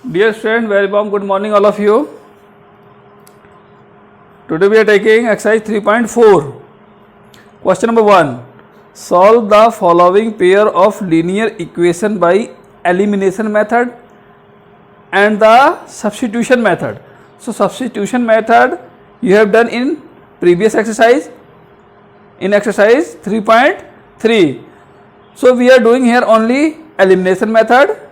Dear student, very warm good morning all of you. Today we are taking exercise 3.4. Question number 1. Solve the following pair of linear equation by elimination method and the substitution method. So substitution method you have done in previous exercise, in exercise 3.3. So we are doing here only elimination method.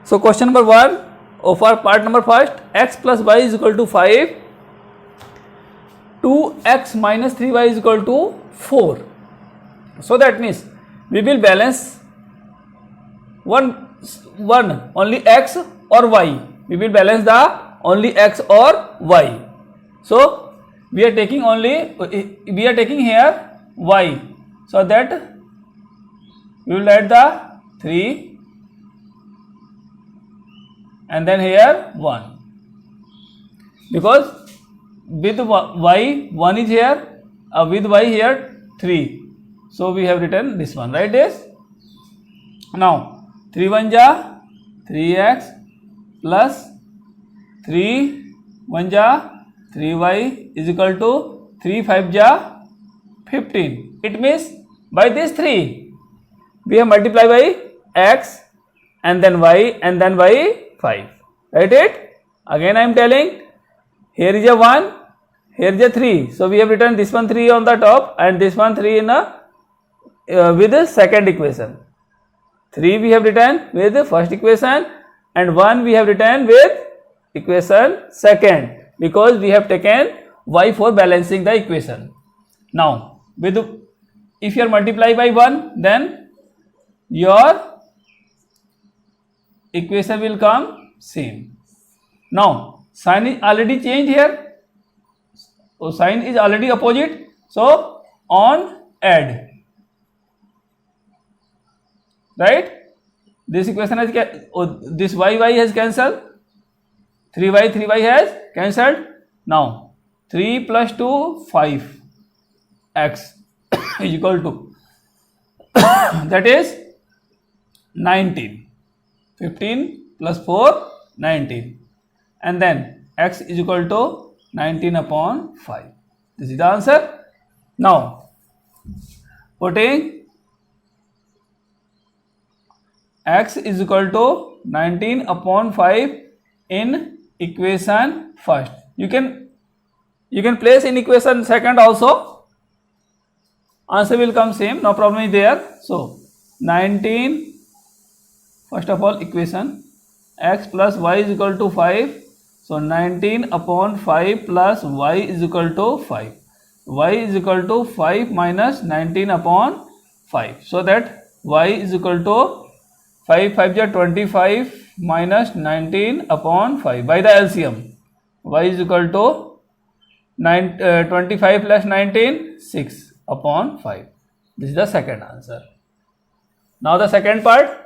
So question number 1 of our part number first, x plus y is equal to 5, 2x minus 3y is equal to 4. So that means we will balance one only x or y. We will balance the only x or y. So we are taking here y. So that we will add the 3 and then here 1, because with y 1 is here, with y here 3. So we have written this one, right? This now 3 1 ja 3x plus 3 1 ja 3y is equal to 3 5 ja 15. It means by this 3 we have multiplied by x and then y and then by 5. Right it? Again I am telling, here is a 1, here is a 3. So we have written this one 3 on the top and this one 3 in with the second equation. 3 we have written with the first equation and 1 we have written with equation second, because we have taken y for balancing the equation. Now with if you are multiply by 1, then your equation will come same. Now sign is already changed here, so sign is already opposite, so on add, right? This equation has this y has cancelled, 3y has cancelled. Now 3 plus 2 5 x is equal to that is 19. 15 plus 4 19, and then x is equal to 19 upon 5. This is the answer. Now putting x is equal to 19 upon 5 in equation first. You can place in equation second also, answer will come same, no problem is there. So 19, first of all equation, x plus y is equal to 5. So 19 upon 5 plus y is equal to 5. Y is equal to 5 minus 19 upon 5. So that y is equal to 5 5 ja 25 minus 19 upon 5 by the LCM. Y is equal to 25 plus 19 6 upon 5. This is the second answer. Now the second part.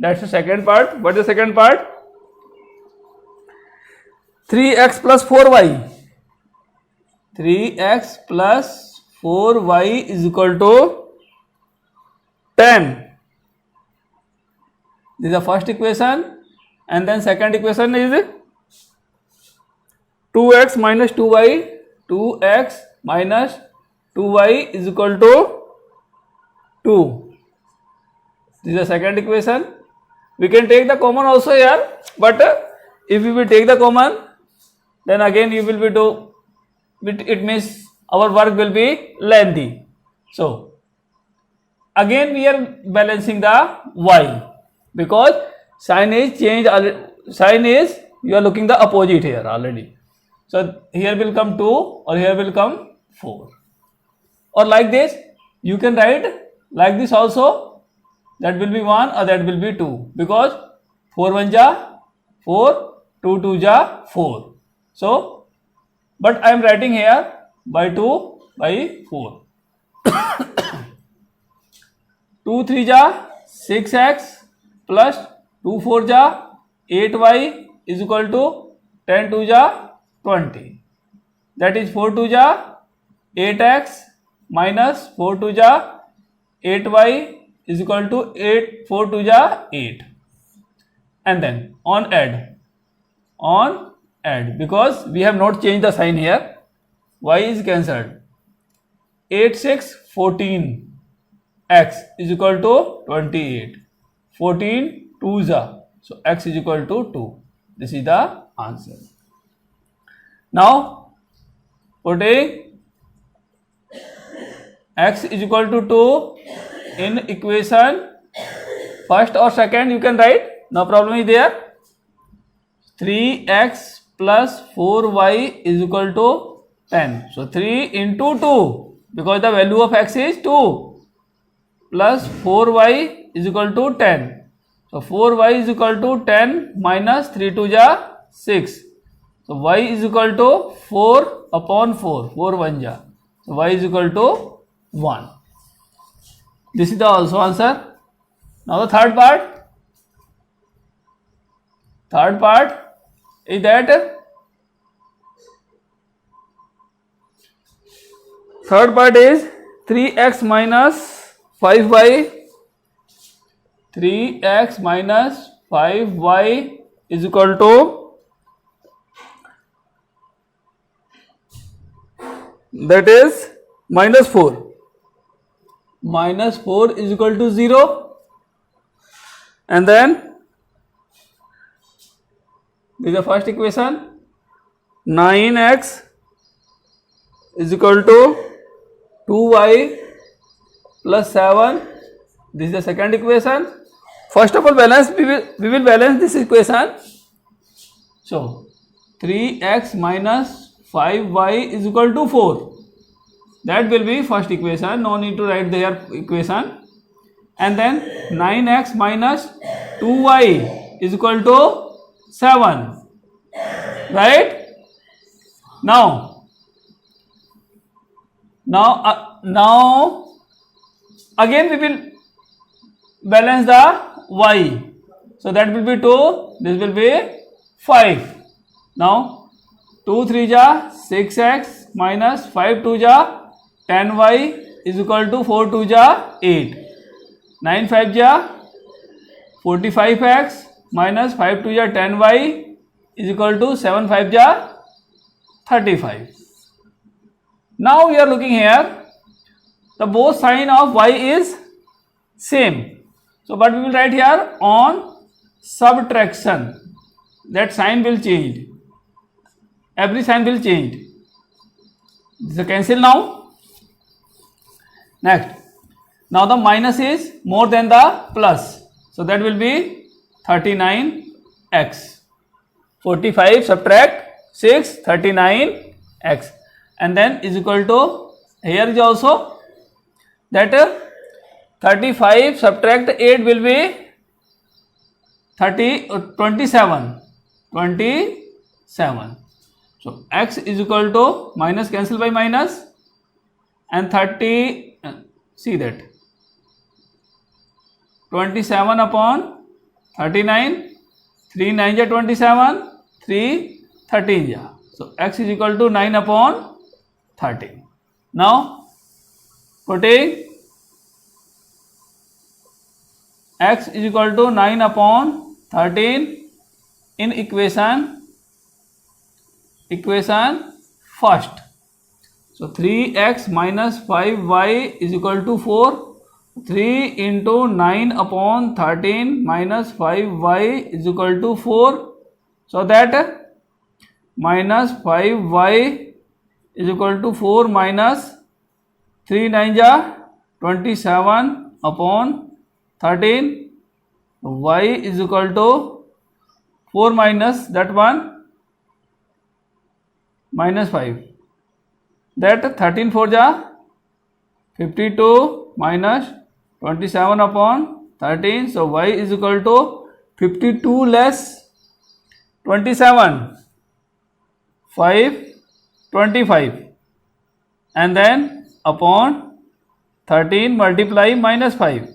That's the second part. What is the second part? 3x plus 4y. 3x plus 4y is equal to 10. This is the first equation, and then second equation is 2x minus 2y. 2x minus 2y is equal to 2. This is the second equation. We can take the common also here, but if we will take the common, then again you will be it means our work will be lengthy. So again we are balancing the y, because sign is changed, sign is you are looking the opposite here already. So here will come 2 or here will come 4, or like this you can write like this also. That will be 1 or that will be 2, because 4 1 ja 4, 2 2 ja 4. So, but I am writing here by 2 by 4. 2 3 ja 6x plus 2 4 ja 8y is equal to 10 2 ja 20. That is 4 2 ja 8x minus 4 2 ja 8y is equal to 8, 4 2 ja 8. And then on add, because we have not changed the sign here, y is cancelled. 8 6 14, x is equal to 28. 14 2 ja, so x is equal to 2. This is the answer. Now putting x is equal to 2 in equation first or second, you can write, no problem is there. 3x plus 4y is equal to 10. So 3 into 2, because the value of x is 2, plus 4y is equal to 10. So 4y is equal to 10 minus 3 2 ja 6. So y is equal to 4 upon 4, 4 1 ja. So y is equal to 1. This is the also answer. Now the third part is that third part is 3x minus 5y. 3x minus 5y is equal to, that is minus 4. Minus 4 is equal to 0. And then this is the first equation. 9x is equal to 2y plus 7. This is the second equation. First of all, we will balance this equation. So 3x minus 5y is equal to 4. That will be first equation. No need to write their equation. And then 9x minus 2y is equal to 7. Right? Now again we will balance the y. So that will be 2. This will be 5. Now 2 3 ja 6x minus 5 2 ja 10y is equal to 4 2 ja 8. 9 5 ja 45x minus 5 2 ja 10y is equal to 7 5 ja 35. Now we are looking here, the both sign of y is same. So but we will write here on subtraction, that sign will change. Every sign will change. This is cancel now. Next, now the minus is more than the plus, so that will be 39x. 45 subtract 6, 39x, and then is equal to, here is also that 35 subtract 8 will be 27. So x is equal to, minus cancel by minus, and 30, see that 27 upon 39, 3 9 ja 27, 3 13 ja. So x is equal to 9 upon 13. Now putting x is equal to 9 upon 13 in equation first. So 3x minus 5y is equal to 4. 3 into 9 upon 13 minus 5y is equal to 4. So that minus 5y is equal to 4 minus 3 9 ja 27 upon 13. Y is equal to 4 minus that one, minus 5. That 13 4 ja 52 minus 27 upon 13. So y is equal to 52 less 27, 5 25, and then upon 13 multiply minus 5.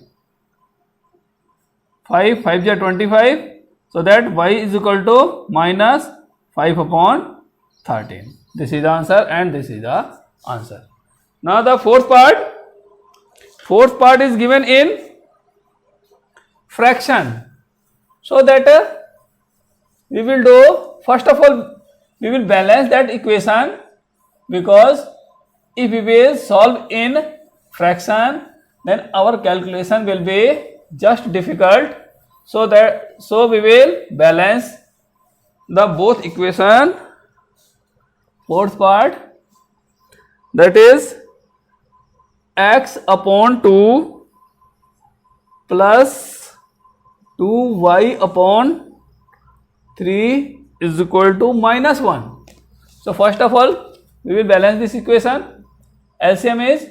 5 5 ja 25. So that y is equal to minus 5 upon 13. This is the answer, and this is the answer. Now the fourth part is given in fraction. So that we will do, first of all, we will balance that equation, because if we will solve in fraction, then our calculation will be just difficult. So we will balance the both equation. Fourth part, that is x upon 2 plus 2y upon 3 is equal to minus 1. So first of all, we will balance this equation. LCM is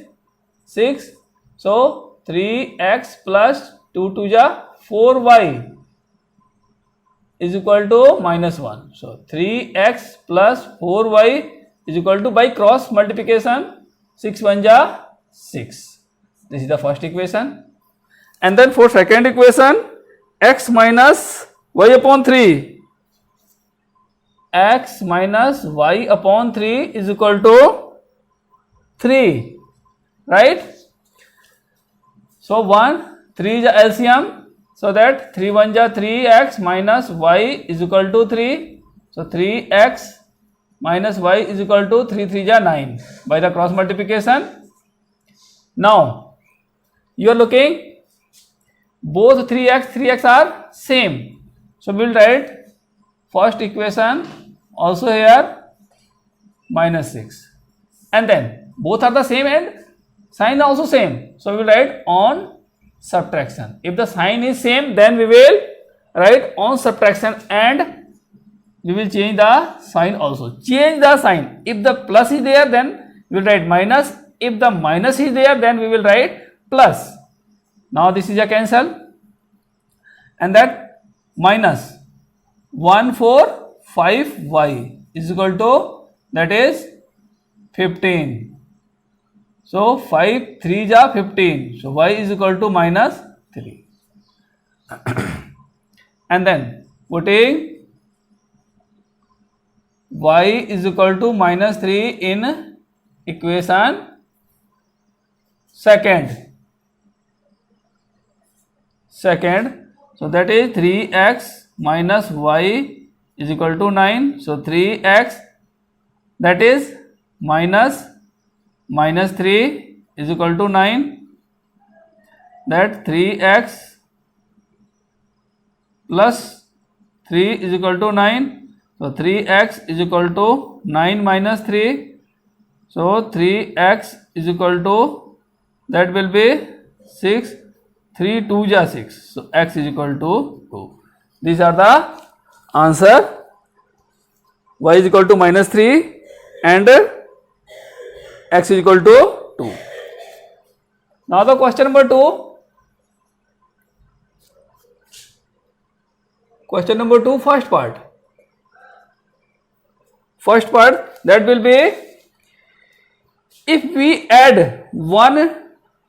6. So 3x plus 2 to the 4y is equal to minus 1. So 3x plus 4y is equal to, by cross multiplication, 6 1 ja 6. This is the first equation. And then for second equation, x minus y upon 3. X minus y upon 3 is equal to 3. Right? So 1, 3 is LCM. So that 3 1 ja 3x minus y is equal to 3. So 3x minus y is equal to 3 3 ja 9 by the cross multiplication. Now you are looking, both 3x are same. So we will write first equation also here minus 6. And then both are the same and sign also same. So we will write on subtraction. If the sign is same, then we will write on subtraction, and we will change the sign also. Change the sign. If the plus is there, then we will write minus. If the minus is there, then we will write plus. Now this is a cancel, and that minus 1 4 5y is equal to, that is 15. So 5 3 ja 15. So y is equal to minus 3. And then putting y is equal to minus 3 in equation second. So that is 3x minus y is equal to 9. So 3x, that is minus 3 is equal to 9. That 3x plus 3 is equal to 9. So 3x is equal to 9 minus 3. So 3x is equal to, that will be 6. 3 2 ja 6. So x is equal to 2. These are the answer. Y is equal to minus 3 and x is equal to 2. Now the question number 2. Question number 2, first part. First part, that will be, if we add 1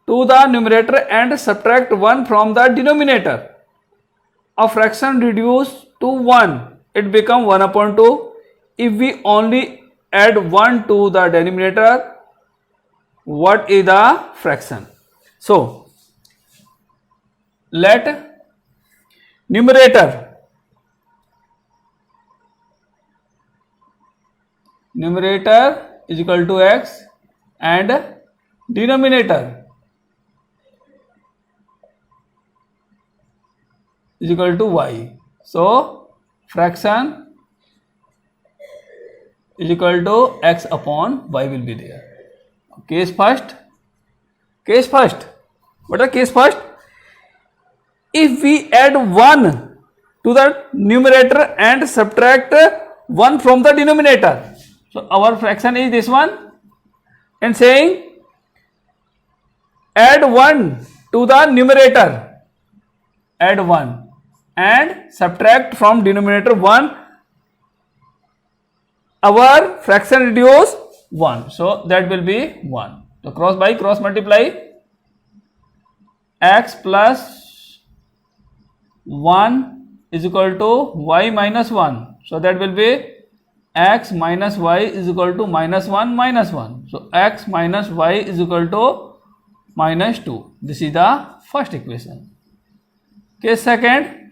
to the numerator and subtract 1 from the denominator, a fraction reduced to 1, it becomes 1 upon 2. If we only add 1 to the denominator, what is the fraction? So let numerator is equal to x and denominator is equal to y. So fraction is equal to x upon y will be there. Case first. What is case first? If we add 1 to the numerator and subtract 1 from the denominator, so our fraction is this one, and saying add 1 to the numerator, add 1 and subtract from denominator 1, our fraction reduce 1. So that will be 1. So cross by cross multiply, x plus 1 is equal to y minus 1. So that will be x minus y is equal to minus 1 minus 1. So x minus y is equal to minus 2. This is the first equation. Case second,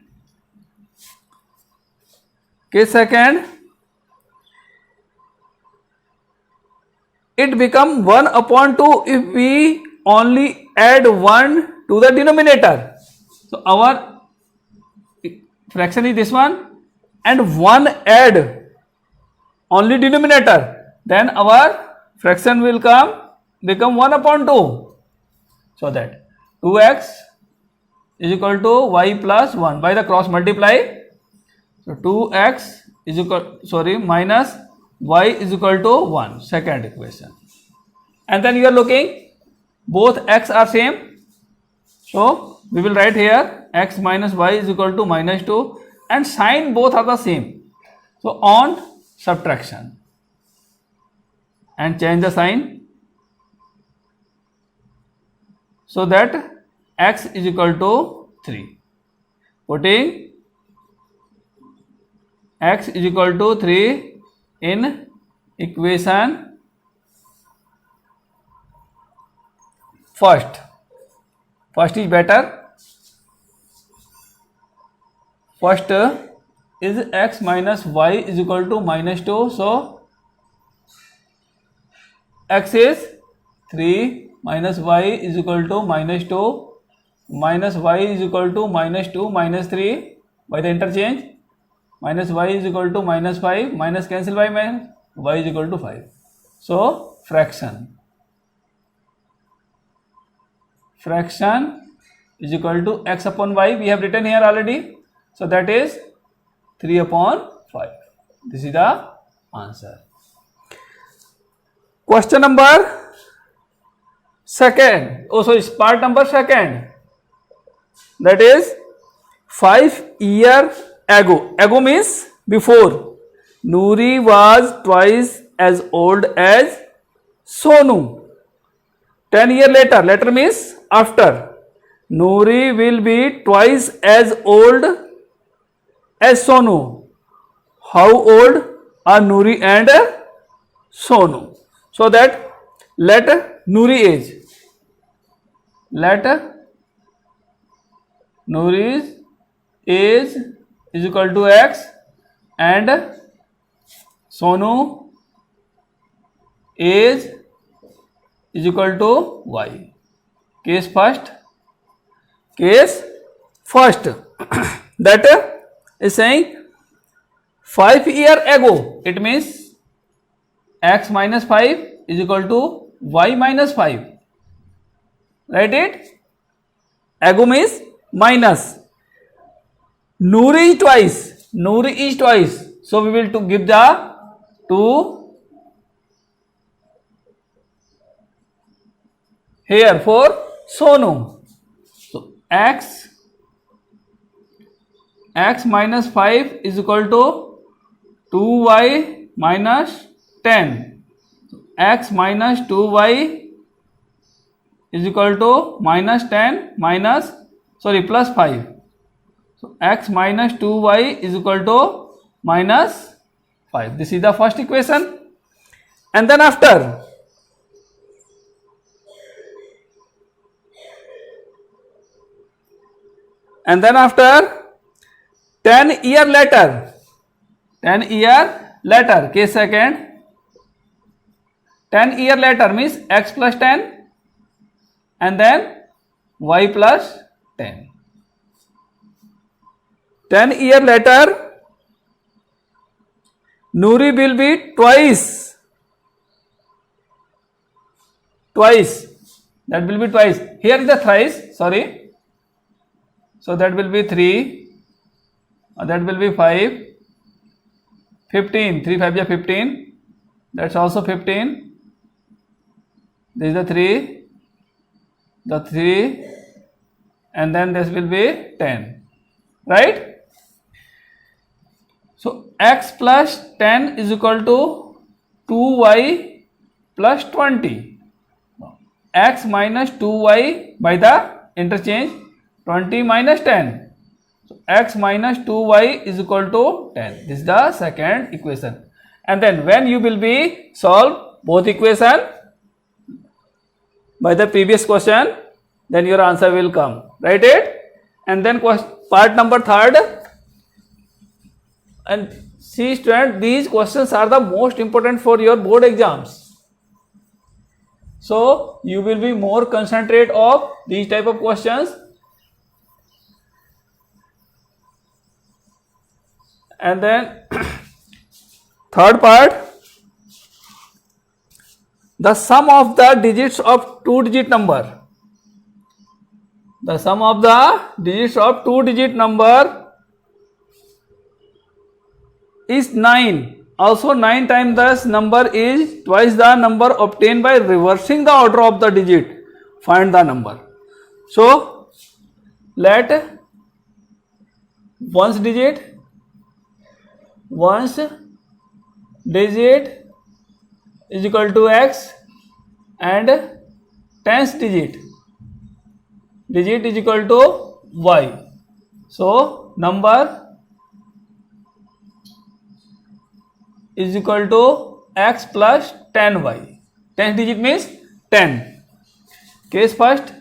it become 1 upon 2 if we only add 1 to the denominator. So our fraction is this one, and 1 add only denominator, then our fraction will become 1 upon 2. So that 2x is equal to y plus 1 by the cross multiply. So 2x is minus y is equal to 1, second equation. And then you are looking, both x are same. So we will write here x minus y is equal to minus 2, and sign both are the same. So on subtraction and change the sign, so that x is equal to 3. Putting x is equal to 3 in equation first is better. First is x minus y is equal to minus 2. So x is 3 minus y is equal to minus 2, minus y is equal to minus 2 minus 3 by the interchange, minus y is equal to minus 5, minus cancel by minus, y is equal to 5. So fraction is equal to x upon y, we have written here already. So that is 3 upon 5. This is the answer. Question number second, part number second, that is 5 years ago means before, Noori was twice as old as Sonu. 10 years later means after, Noori will be twice as old as Sonu. How old are Noori and Sonu? So that let Noori's age is equal to x and Sonu age is equal to y. Case first that is saying 5 years ago, it means x minus 5 is equal to y minus 5. Write it. Ago means minus. Noori is twice. So we will give the 2 here for Sonu. So x minus 5 is equal to 2y minus 10. So x minus 2y is equal to minus 10 plus 5. So x minus 2y is equal to minus 5. This is the first equation. And then after, and then after 10 years later, case second, 10 years later means x plus 10 and then y plus 10. 10 years later, Noori will be twice. That will be twice. Here is the thrice, sorry. So that will be 3, that will be 5, 15, 3 5 is 15, that's also 15. This is the 3, and then this will be 10, right? So x plus 10 is equal to 2y plus 20. X minus 2y by the interchange, 20 minus 10. So x minus 2y is equal to 10. This is the second equation. And then when you will be solve both equation by the previous question, then your answer will come. Write it. And then part number 3rd. And see student, these questions are the most important for your board exams. So you will be more concentrate of these type of questions. And then third part, the sum of the digits of 2-digit number. The sum of the digits of 2-digit number is 9. Also 9 times this number is twice the number obtained by reversing the order of the digit. Find the number. So let ones digit is equal to x and tens digit is equal to y. So number is equal to x plus 10y. 10 digit means 10. Case first.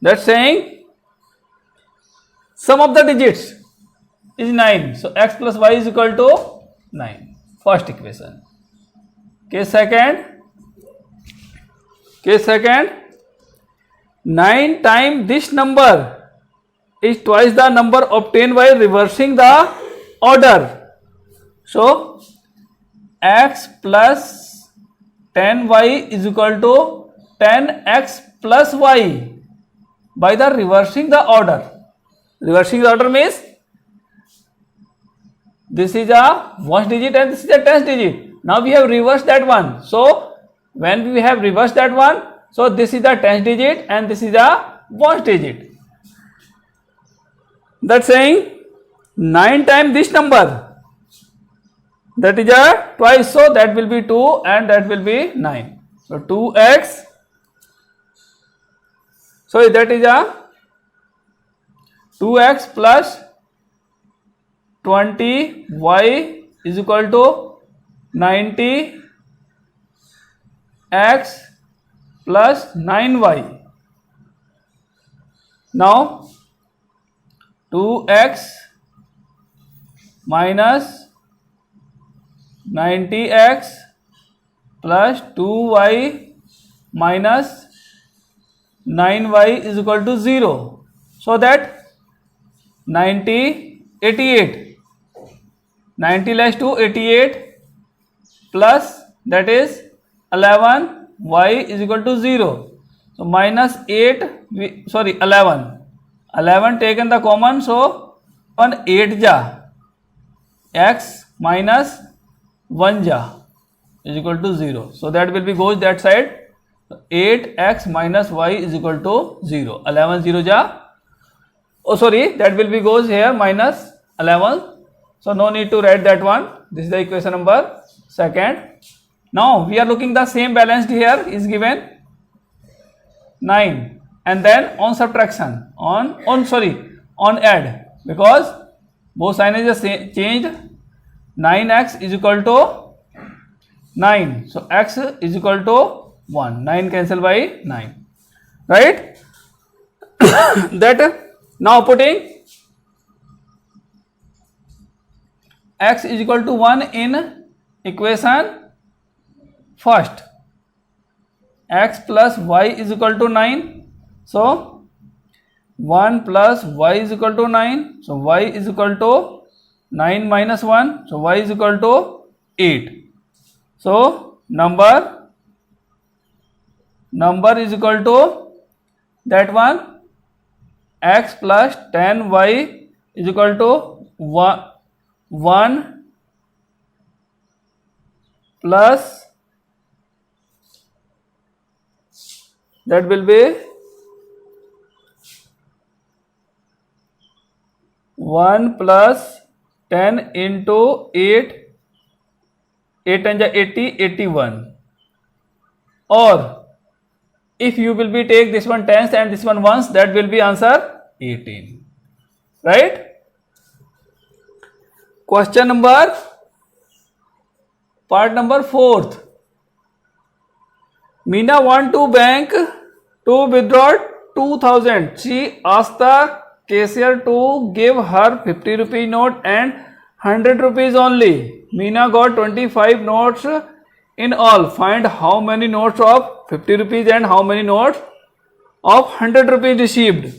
That's saying sum of the digits is 9. So x plus y is equal to 9. First equation. Case second. 9 times this number is twice the number obtained by reversing the order. So x plus 10y is equal to 10x plus y by the reversing the order. Reversing the order means this is a ones digit and this is a tens digit. Now we have reversed that one. So when we have reversed that one, so this is a tens digit and this is a ones digit. That's saying 9 times this number, that is a twice, so that will be 2 and that will be 9. So 2x, so that is a 2x plus 20y is equal to 90x plus 9y. Now 2x minus 90x plus 2y minus 9y is equal to 0. So that 88 less to 88 plus that is 11 y is equal to 0. So minus 11 taken the common, so 1 8 ja x minus 1 ja is equal to 0. So that will be goes that side. 8x minus y is equal to 0. 11 0 ja. Oh sorry, that will be goes here minus 11. So no need to write that one. This is the equation number 2nd. Now we are looking the same balanced here is given 9 and then on subtraction on add, because both sign is changed. 9x is equal to 9. So x is equal to 1. 9 cancel by 9. Right? That now putting x is equal to 1 in equation first. X plus y is equal to 9. So 1 plus y is equal to 9. So y is equal to 9 minus 1. So y is equal to 8. So number is equal to that one, x plus 10y is equal to 1 plus that will be 1 plus 10 into 8 and 80 81. Or if you will be take this one tens and this one ones, that will be answer 18. Right? Question number part number 4th. Meena want to bank to withdraw 2000. She asked the cashier to give her 50 rupee note and 100 rupees only. Meena got 25 notes in all. Find how many notes of 50 rupees and how many notes of 100 rupees received.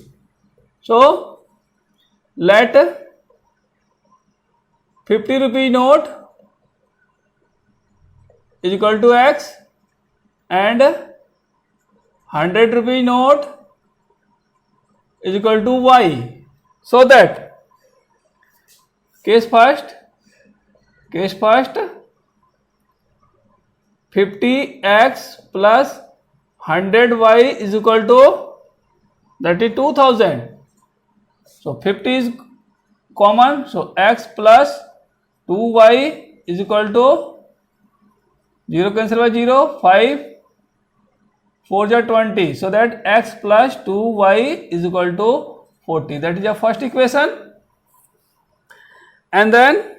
So let 50 rupee note is equal to X and 100 rupee note is equal to Y. So that case first 50x plus 100y is equal to, that is 2000. So 50 is common, so x plus 2y is equal to 0 cancel by 0, 5 4 are 20, so that x plus 2y is equal to 40. That is your first equation. And then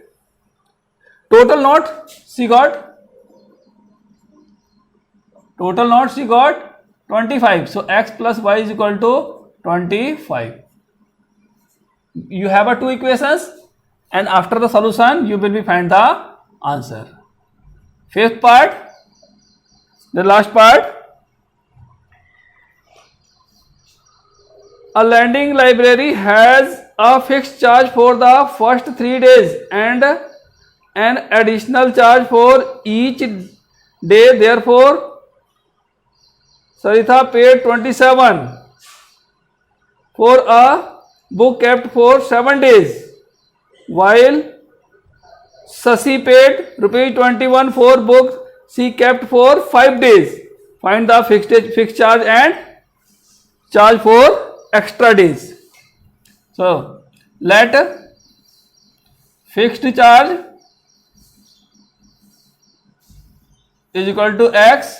total note she got 25. So x plus y is equal to 25. You have two equations, and after the solution you will be find the answer. Fifth part, the last part. A lending library has a fixed charge for the first 3 days and an additional charge for each day. Therefore, Saritha paid 27 for a book kept for 7 days, while Sasi paid rupees 21 for book she kept for 5 days. Find the fixed charge and charge for extra days. So let fixed charge is equal to X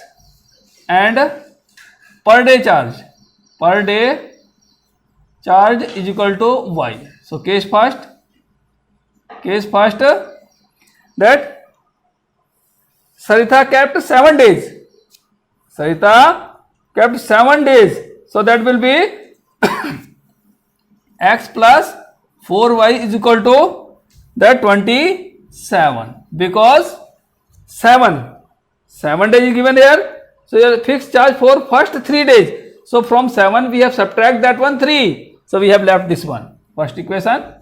and per day charge is equal to Y. So case first that Saritha kept 7 days. So that will be x plus 4y is equal to that 27, because 7 days is given here. So your fixed charge for first 3 days. So from 7 we have subtract that one 3. So we have left this one. First equation.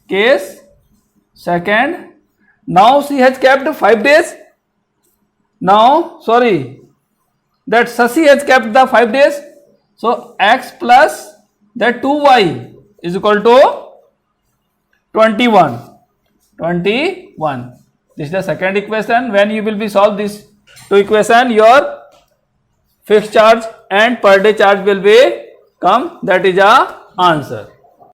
Case second. Now she has kept 5 days. That Sasi has kept the 5 days. So x plus that 2y is equal to 21. This is the second equation. When you will be solve this two equation, your fixed charge and per day charge will be come. That is our answer.